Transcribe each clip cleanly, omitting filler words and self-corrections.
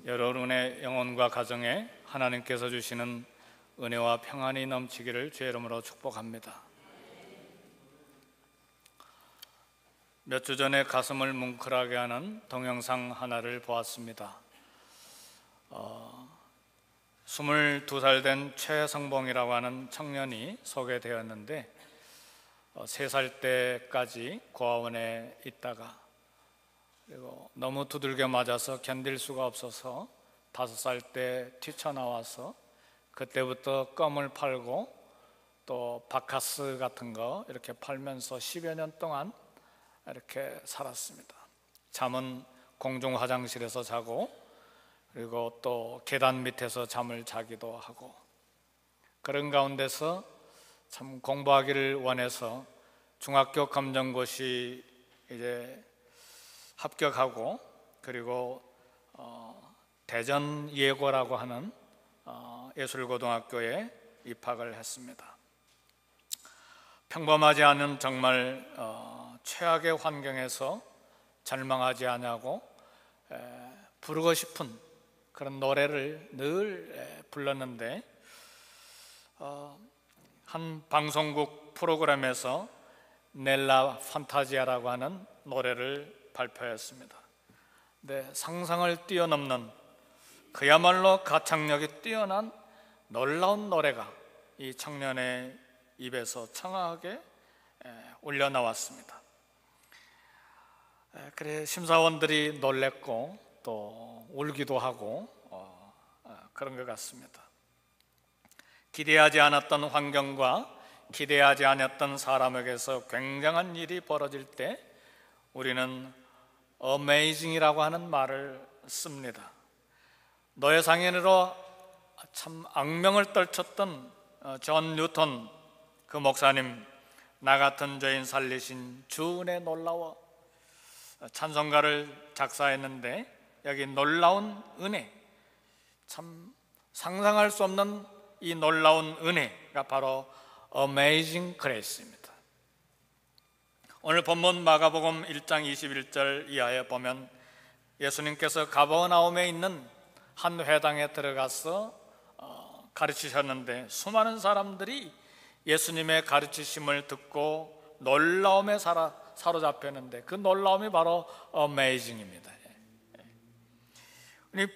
여러분의 영혼과 가정에 하나님께서 주시는 은혜와 평안이 넘치기를 주의 이름으로 축복합니다. 몇 주 전에 가슴을 뭉클하게 하는 동영상 하나를 보았습니다. 22살 된 최성봉이라고 하는 청년이 소개되었는데 3살 때까지 고아원에 있다가 그리고 너무 두들겨 맞아서 견딜 수가 없어서 5살 때 뛰쳐나와서 그때부터 껌을 팔고 또 바카스 같은 거 이렇게 팔면서 10여 년 동안 이렇게 살았습니다. 잠은 공중 화장실에서 자고 그리고 또 계단 밑에서 잠을 자기도 하고 그런 가운데서 참 공부하기를 원해서 중학교 검정고시 이제 합격하고 그리고 대전 예고라고 하는 예술고등학교에 입학을 했습니다. 평범하지 않은 정말 최악의 환경에서 절망하지 않냐고 부르고 싶은 그런 노래를 늘 불렀는데 한 방송국 프로그램에서 넬라 판타지아라고 하는 노래를 발표했습니다. 네, 상상을 뛰어넘는 그야말로 가창력이 뛰어난 놀라운 노래가 이 청년의 입에서 청아하게 울려 나왔습니다. 그래 심사원들이 놀랬고 또 울기도 하고 그런 것 같습니다. 기대하지 않았던 환경과 기대하지 않았던 사람에게서 굉장한 일이 벌어질 때 우리는 amazing이라고 하는 말을 씁니다. 노예상인으로 참 악명을 떨쳤던 존 뉴턴 그 목사님, 나 같은 죄인 살리신 주 은혜 놀라워 찬송가를 작사했는데 여기 놀라운 은혜, 참 상상할 수 없는 이 놀라운 은혜가 바로 Amazing Grace입니다. 오늘 본문 마가복음 1장 21절 이하에 보면 예수님께서 가버나움에 있는 한 회당에 들어가서 가르치셨는데 수많은 사람들이 예수님의 가르치심을 듣고 놀라움에 사로잡혔는데 그 놀라움이 바로 Amazing입니다.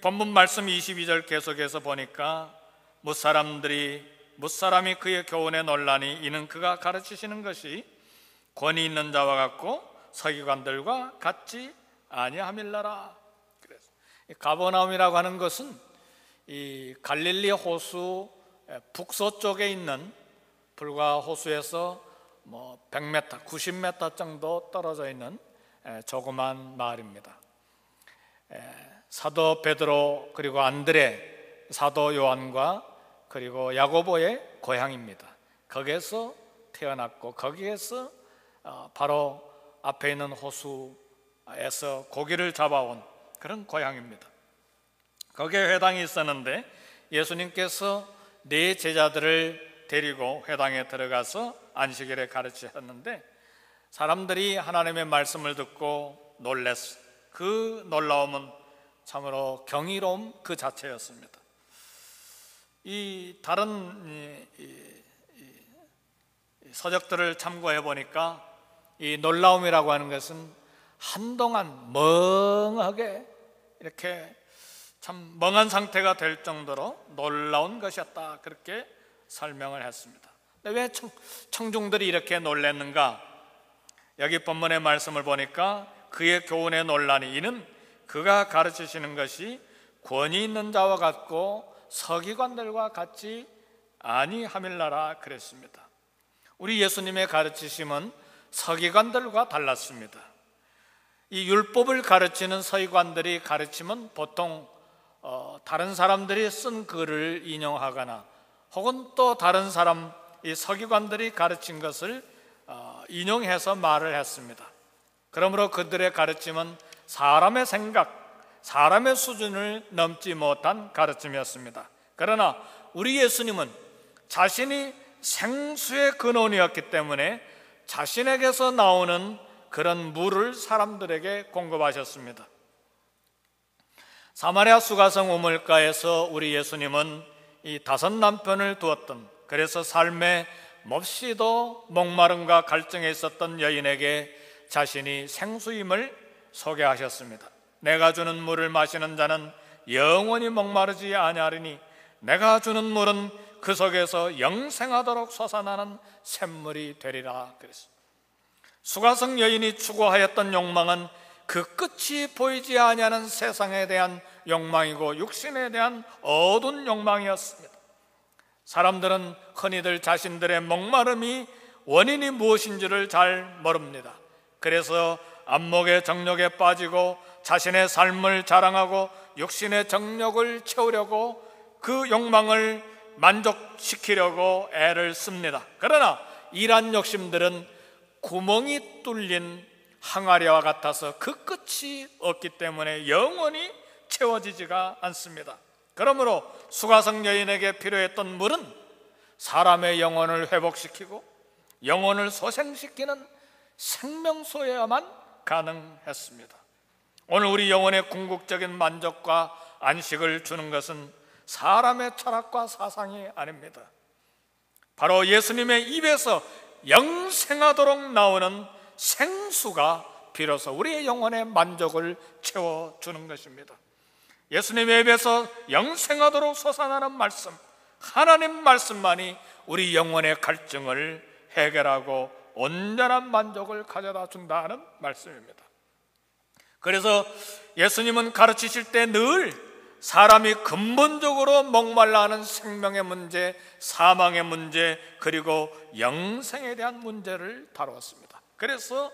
본문 말씀 22절 계속해서 보니까 뭇사람이 그의 교훈에 놀라니 이는 그가 가르치시는 것이 권위 있는 자와 같고 서기관들과 같지 아니함일라라. 그래서 가버나움이라고 하는 것은 이 갈릴리 호수 북서쪽에 있는 불과 호수에서 100m, 90m 정도 떨어져 있는 조그만 마을입니다. 사도 베드로 그리고 안드레, 사도 요한과 그리고 야고보의 고향입니다. 거기에서 태어났고 거기에서 바로 앞에 있는 호수에서 고기를 잡아온 그런 고향입니다. 거기에 회당이 있었는데 예수님께서 네 제자들을 데리고 회당에 들어가서 안식일에 가르치셨는데 사람들이 하나님의 말씀을 듣고 놀랐어요. 그 놀라움은 참으로 경이로움 그 자체였습니다. 이 다른 서적들을 참고해 보니까 이 놀라움이라고 하는 것은 한동안 멍하게 이렇게 참 멍한 상태가 될 정도로 놀라운 것이었다, 그렇게 설명을 했습니다. 왜 청중들이 이렇게 놀랐는가? 여기 본문의 말씀을 보니까 그의 교훈에 놀라니 이는 그가 가르치시는 것이 권위 있는 자와 같고 서기관들과 같지 아니함일라라 그랬습니다. 우리 예수님의 가르치심은 서기관들과 달랐습니다. 이 율법을 가르치는 서기관들이 가르치면 보통 다른 사람들이 쓴 글을 인용하거나 혹은 또 다른 사람, 이 서기관들이 가르친 것을 인용해서 말을 했습니다. 그러므로 그들의 가르침은 사람의 생각, 사람의 수준을 넘지 못한 가르침이었습니다. 그러나 우리 예수님은 자신이 생수의 근원이었기 때문에 자신에게서 나오는 그런 물을 사람들에게 공급하셨습니다. 사마리아 수가성 우물가에서 우리 예수님은 이 5 남편을 두었던, 그래서 삶에 몹시도 목마름과 갈증에 있었던 여인에게 자신이 생수임을 소개하셨습니다. 내가 주는 물을 마시는 자는 영원히 목마르지 아니하리니 내가 주는 물은 그 속에서 영생하도록 솟아나는 샘물이 되리라 그랬습니다. 수가성 여인이 추구하였던 욕망은 그 끝이 보이지 아니하는 세상에 대한 욕망이고 육신에 대한 어두운 욕망이었습니다. 사람들은 흔히들 자신들의 목마름이 원인이 무엇인지를 잘 모릅니다. 그래서 안목의 정욕에 빠지고 자신의 삶을 자랑하고 육신의 정욕을 채우려고 그 욕망을 만족시키려고 애를 씁니다. 그러나 이러한 욕심들은 구멍이 뚫린 항아리와 같아서 그 끝이 없기 때문에 영원히 채워지지가 않습니다. 그러므로 수가성 여인에게 필요했던 물은 사람의 영혼을 회복시키고 영혼을 소생시키는 생명수여야만 가능했습니다. 오늘 우리 영혼의 궁극적인 만족과 안식을 주는 것은 사람의 철학과 사상이 아닙니다. 바로 예수님의 입에서 영생하도록 나오는 생수가 비로소 우리의 영혼의 만족을 채워주는 것입니다. 예수님의 입에서 영생하도록 솟아나는 말씀, 하나님 말씀만이 우리 영혼의 갈증을 해결하고 온전한 만족을 가져다 준다는 말씀입니다. 그래서 예수님은 가르치실 때 늘 사람이 근본적으로 목말라 하는 생명의 문제, 사망의 문제, 그리고 영생에 대한 문제를 다루었습니다. 그래서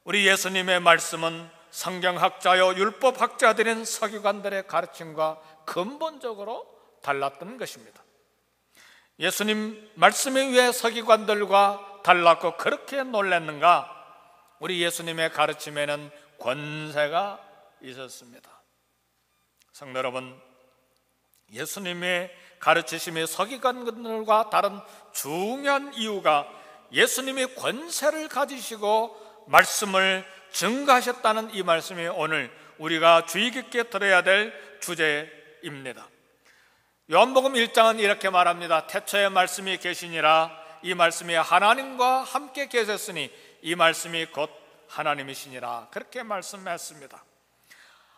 우리 예수님의 말씀은 성경학자요 율법학자들인 서기관들의 가르침과 근본적으로 달랐던 것입니다. 예수님 말씀에 왜 서기관들과 달랐고 그렇게 놀랐는가? 우리 예수님의 가르침에는 권세가 있었습니다. 성도 여러분, 예수님의 가르치심이 서기관들과 다른 중요한 이유가 예수님이 권세를 가지시고 말씀을 증거하셨다는 이 말씀이 오늘 우리가 주의 깊게 들어야 될 주제입니다. 요한복음 1장은 이렇게 말합니다. 태초에 말씀이 계시니라. 이 말씀이 하나님과 함께 계셨으니 이 말씀이 곧 하나님이시니라. 그렇게 말씀했습니다.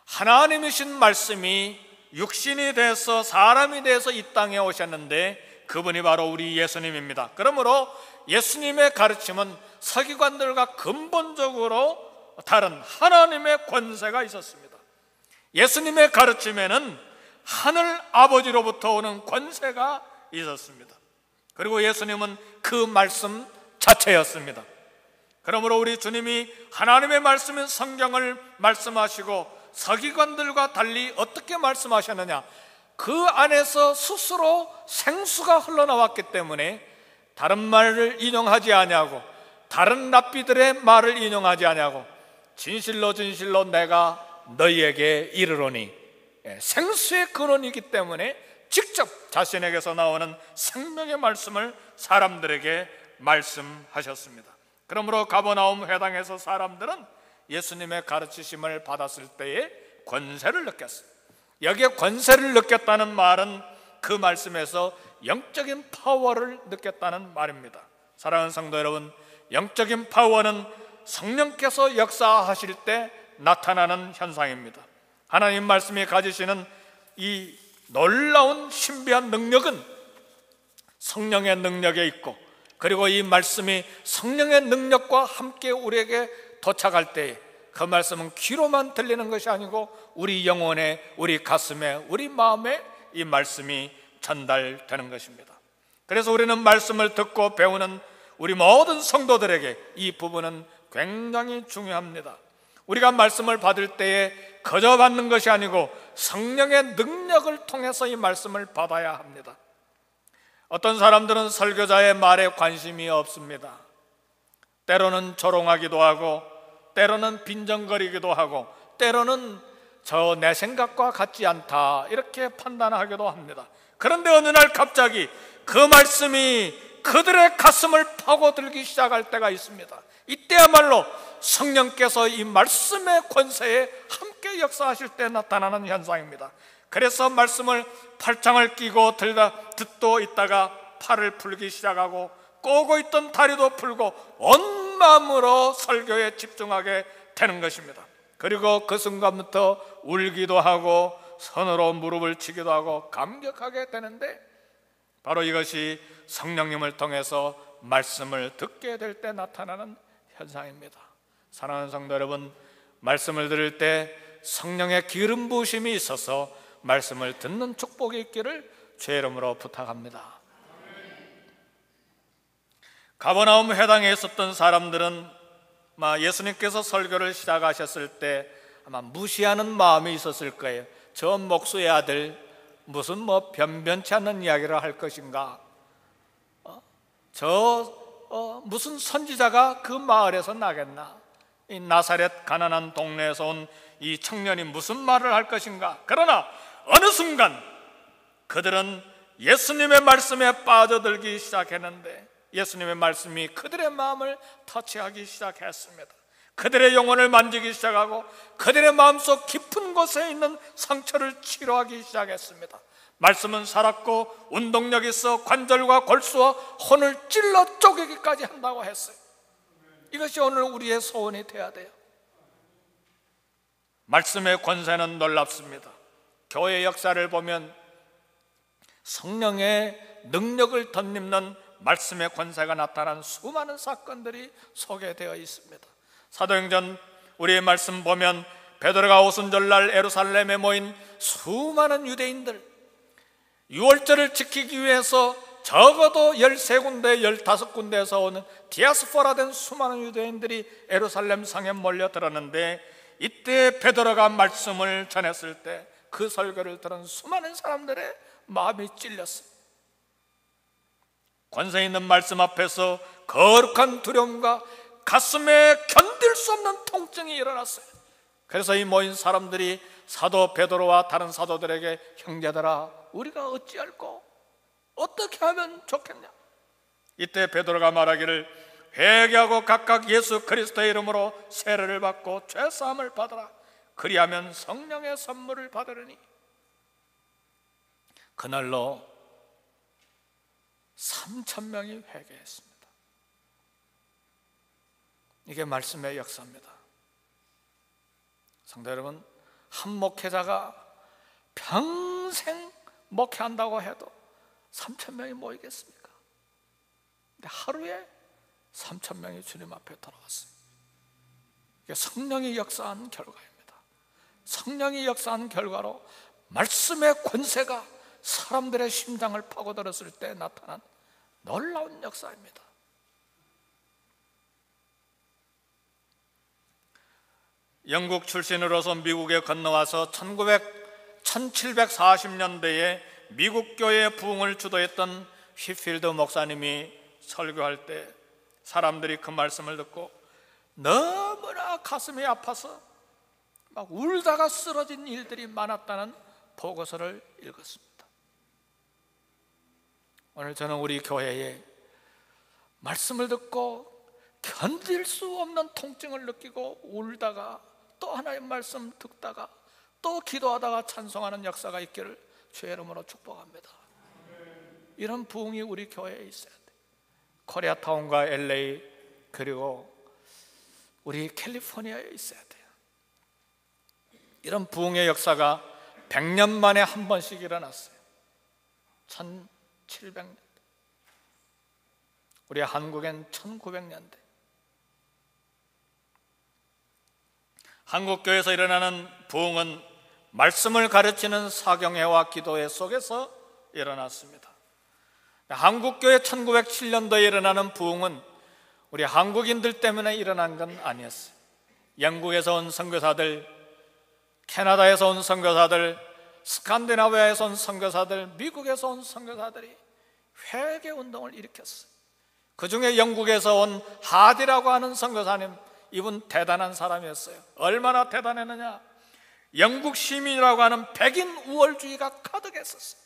하나님이신 말씀이 육신이 돼서 사람이 돼서 이 땅에 오셨는데 그분이 바로 우리 예수님입니다. 그러므로 예수님의 가르침은 서기관들과 근본적으로 다른 하나님의 권세가 있었습니다. 예수님의 가르침에는 하늘 아버지로부터 오는 권세가 있었습니다. 그리고 예수님은 그 말씀 자체였습니다. 그러므로 우리 주님이 하나님의 말씀인 성경을 말씀하시고 서기관들과 달리 어떻게 말씀하셨느냐? 그 안에서 스스로 생수가 흘러나왔기 때문에 다른 말을 인용하지 아니하고 다른 랍비들의 말을 인용하지 아니하고 진실로 진실로 내가 너희에게 이르노니, 생수의 근원이기 때문에 직접 자신에게서 나오는 생명의 말씀을 사람들에게 말씀하셨습니다. 그러므로 가버나움 회당에서 사람들은 예수님의 가르치심을 받았을 때에 권세를 느꼈습니다. 여기에 권세를 느꼈다는 말은 그 말씀에서 영적인 파워를 느꼈다는 말입니다. 사랑하는 성도 여러분, 영적인 파워는 성령께서 역사하실 때 나타나는 현상입니다. 하나님 말씀이 가지시는 이 놀라운 신비한 능력은 성령의 능력에 있고, 그리고 이 말씀이 성령의 능력과 함께 우리에게 도착할 때에 그 말씀은 귀로만 들리는 것이 아니고 우리 영혼에, 우리 가슴에, 우리 마음에 이 말씀이 전달되는 것입니다. 그래서 우리는 말씀을 듣고 배우는 우리 모든 성도들에게 이 부분은 굉장히 중요합니다. 우리가 말씀을 받을 때에 거저 받는 것이 아니고 성령의 능력을 통해서 이 말씀을 받아야 합니다. 어떤 사람들은 설교자의 말에 관심이 없습니다. 때로는 조롱하기도 하고 때로는 빈정거리기도 하고 때로는 저 내 생각과 같지 않다 이렇게 판단하기도 합니다. 그런데 어느 날 갑자기 그 말씀이 그들의 가슴을 파고들기 시작할 때가 있습니다. 이때야말로 성령께서 이 말씀의 권세에 함께 역사하실 때 나타나는 현상입니다. 그래서 말씀을 팔짱을 끼고 듣고 있다가 팔을 풀기 시작하고 꼬고 있던 다리도 풀고 온 마음으로 설교에 집중하게 되는 것입니다. 그리고 그 순간부터 울기도 하고 손으로 무릎을 치기도 하고 감격하게 되는데, 바로 이것이 성령님을 통해서 말씀을 듣게 될 때 나타나는 현상입니다. 사랑하는 성도 여러분, 말씀을 들을 때 성령의 기름 부으심이 있어서 말씀을 듣는 축복이 있기를 주의 이름으로 부탁합니다. 가버나움 회당에 있었던 사람들은 예수님께서 설교를 시작하셨을 때 아마 무시하는 마음이 있었을 거예요. 저 목수의 아들 무슨 변변치 않는 이야기를 할 것인가? 무슨 선지자가 그 마을에서 나겠나? 이 나사렛 가난한 동네에서 온 이 청년이 무슨 말을 할 것인가? 그러나 어느 순간 그들은 예수님의 말씀에 빠져들기 시작했는데, 예수님의 말씀이 그들의 마음을 터치하기 시작했습니다. 그들의 영혼을 만지기 시작하고 그들의 마음속 깊은 곳에 있는 상처를 치료하기 시작했습니다. 말씀은 살았고 운동력 있어 관절과 골수와 혼을 찔러 쪼개기까지 한다고 했어요. 이것이 오늘 우리의 소원이 되어야 돼요. 말씀의 권세는 놀랍습니다. 교회 역사를 보면 성령의 능력을 덧입는 말씀의 권세가 나타난 수많은 사건들이 소개되어 있습니다. 사도행전 우리의 말씀 보면 베드로가 오순절날 예루살렘에 모인 수많은 유대인들, 유월절을 지키기 위해서 적어도 13군데 15군데에서 오는 디아스포라된 수많은 유대인들이 예루살렘 성에 몰려들었는데, 이때 베드로가 말씀을 전했을 때 그 설교를 들은 수많은 사람들의 마음이 찔렸어요. 권세 있는 말씀 앞에서 거룩한 두려움과 가슴에 견딜 수 없는 통증이 일어났어요. 그래서 이 모인 사람들이 사도 베드로와 다른 사도들에게, 형제들아, 우리가 어찌할꼬? 어떻게 하면 좋겠냐? 이때 베드로가 말하기를, 회개하고 각각 예수 그리스도의 이름으로 세례를 받고 죄사함을 받아라. 그리하면 성령의 선물을 받으리니. 그날로 3,000명이 회개했습니다. 이게 말씀의 역사입니다. 성도 여러분, 한 목회자가 평생 목회한다고 해도 3,000명이 모이겠습니까? 근데 하루에 3,000명이 주님 앞에 돌아왔어요. 이게 성령이 역사한 결과입니다. 성령이 역사한 결과로 말씀의 권세가 사람들의 심장을 파고들었을 때 나타난 놀라운 역사입니다. 영국 출신으로서 미국에 건너와서 1740년대에 미국 교회의 부흥을 주도했던 휘필드 목사님이 설교할 때 사람들이 그 말씀을 듣고 너무나 가슴이 아파서 막 울다가 쓰러진 일들이 많았다는 보고서를 읽었습니다. 오늘 저는 우리 교회에 말씀을 듣고 견딜 수 없는 통증을 느끼고 울다가 또 하나의 말씀 듣다가 또 기도하다가 찬송하는 역사가 있기를 주의 이름으로 축복합니다. 이런 부흥이 우리 교회에 있어야 돼. 코리아타운과 LA 그리고 우리 캘리포니아에 있어야 돼요. 이런 부흥의 역사가 100년 만에 한 번씩 일어났어요. 1700년대, 우리 한국엔 1900년대. 한국교회에서 일어나는 부흥은 말씀을 가르치는 사경회와 기도회 속에서 일어났습니다. 한국교회 1907년도에 일어나는 부흥은 우리 한국인들 때문에 일어난 건 아니었어요. 영국에서 온 선교사들, 캐나다에서 온 선교사들, 스칸디나비아에서 온 선교사들, 미국에서 온 선교사들이 회개운동을 일으켰어요. 그 중에 영국에서 온 하디라고 하는 선교사님, 이분 대단한 사람이었어요. 얼마나 대단했느냐? 영국 시민이라고 하는 백인 우월주의가 가득했었어요.